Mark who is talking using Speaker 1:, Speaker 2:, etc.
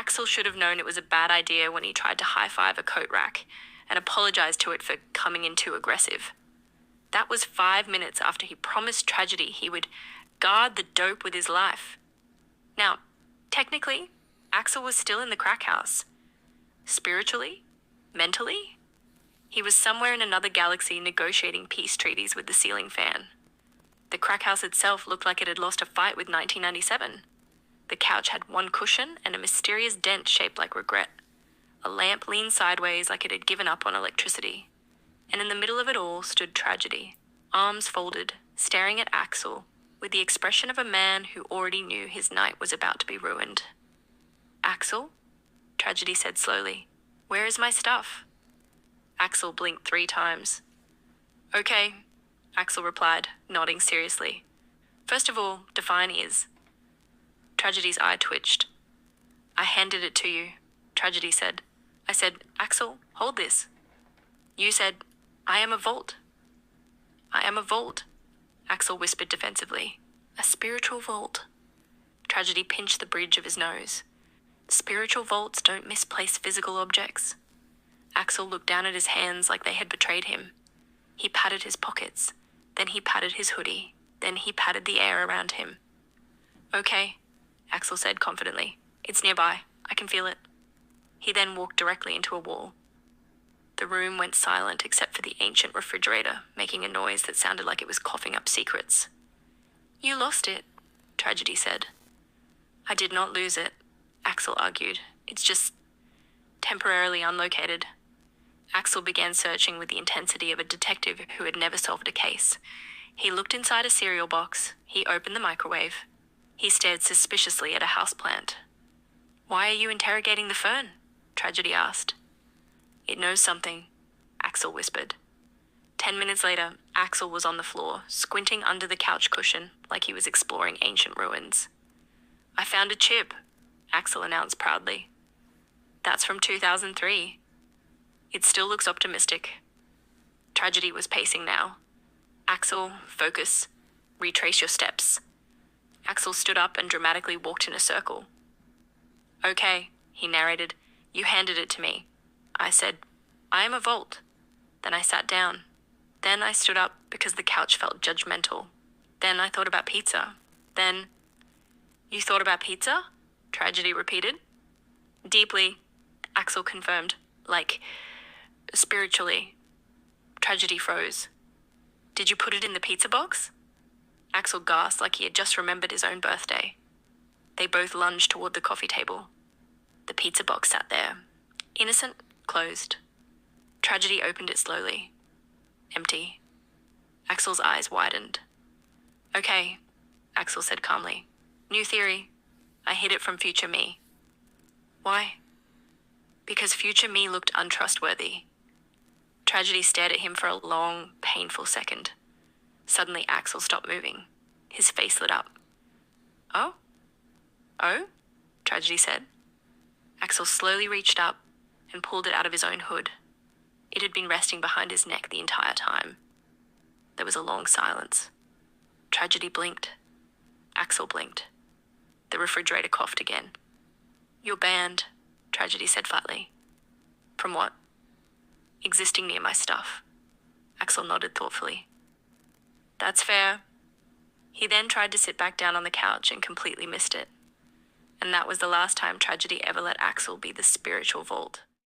Speaker 1: Axel should have known it was a bad idea when he tried to high-five a coat rack and apologized to it for coming in too aggressive. That was 5 minutes after he promised Tragedy he would guard the dope with his life. Now, technically, Axel was still in the crack house. Spiritually? Mentally? He was somewhere in another galaxy negotiating peace treaties with the ceiling fan. The crack house itself looked like it had lost a fight with 1997. The couch had one cushion and a mysterious dent shaped like regret. A lamp leaned sideways like it had given up on electricity. And in the middle of it all stood Tragedy, arms folded, staring at Axel, with the expression of a man who already knew his night was about to be ruined. "Axel?" Tragedy said slowly. "Where is my stuff?" Axel blinked 3 times. "Okay," Axel replied, nodding seriously. "First of all, define is." Tragedy's eye twitched. "I handed it to you," Tragedy said. "I said, 'Axel, hold this.' You said, 'I am a vault.'" "I am a vault," Axel whispered defensively. "A spiritual vault." Tragedy pinched the bridge of his nose. "Spiritual vaults don't misplace physical objects." Axel looked down at his hands like they had betrayed him. He patted his pockets, then he patted his hoodie, then he patted the air around him. "Okay," Axel said confidently. "It's nearby. I can feel it." He then walked directly into a wall. The room went silent except for the ancient refrigerator, making a noise that sounded like it was coughing up secrets. "You lost it," Tragedy said. "I did not lose it," Axel argued. "It's just temporarily unlocated." Axel began searching with the intensity of a detective who had never solved a case. He looked inside a cereal box. He opened the microwave. He stared suspiciously at a houseplant. "Why are you interrogating the fern?" Tragedy asked. "It knows something," Axel whispered. 10 minutes later, Axel was on the floor, squinting under the couch cushion like he was exploring ancient ruins. "I found a chip," Axel announced proudly. "That's from 2003. It still looks optimistic." Tragedy was pacing now. "Axel, focus. Retrace your steps." Axel stood up and dramatically walked in a circle. "Okay," he narrated. "You handed it to me. I said, 'I am a vault.' Then I sat down. Then I stood up because the couch felt judgmental. Then I thought about pizza. Then—" "You thought about pizza?" Tragedy repeated. "Deeply," Axel confirmed. "Like, spiritually." Tragedy froze. "Did you put it in the pizza box?" Axel gasped like he had just remembered his own birthday. They both lunged toward the coffee table. The pizza box sat there. Innocent, closed. Tragedy opened it slowly. Empty. Axel's eyes widened. "Okay," Axel said calmly. "New theory. I hid it from future me." "Why?" "Because future me looked untrustworthy." Tragedy stared at him for a long, painful second. Suddenly, Axel stopped moving. His face lit up. "Oh? Oh?" Tragedy said. Axel slowly reached up and pulled it out of his own hood. It had been resting behind his neck the entire time. There was a long silence. Tragedy blinked. Axel blinked. The refrigerator coughed again. "You're banned," Tragedy said flatly. "From what?" "Existing near my stuff." Axel nodded thoughtfully. "That's fair." He then tried to sit back down on the couch and completely missed it. And that was the last time Tragedy ever let Axel be the spiritual vault.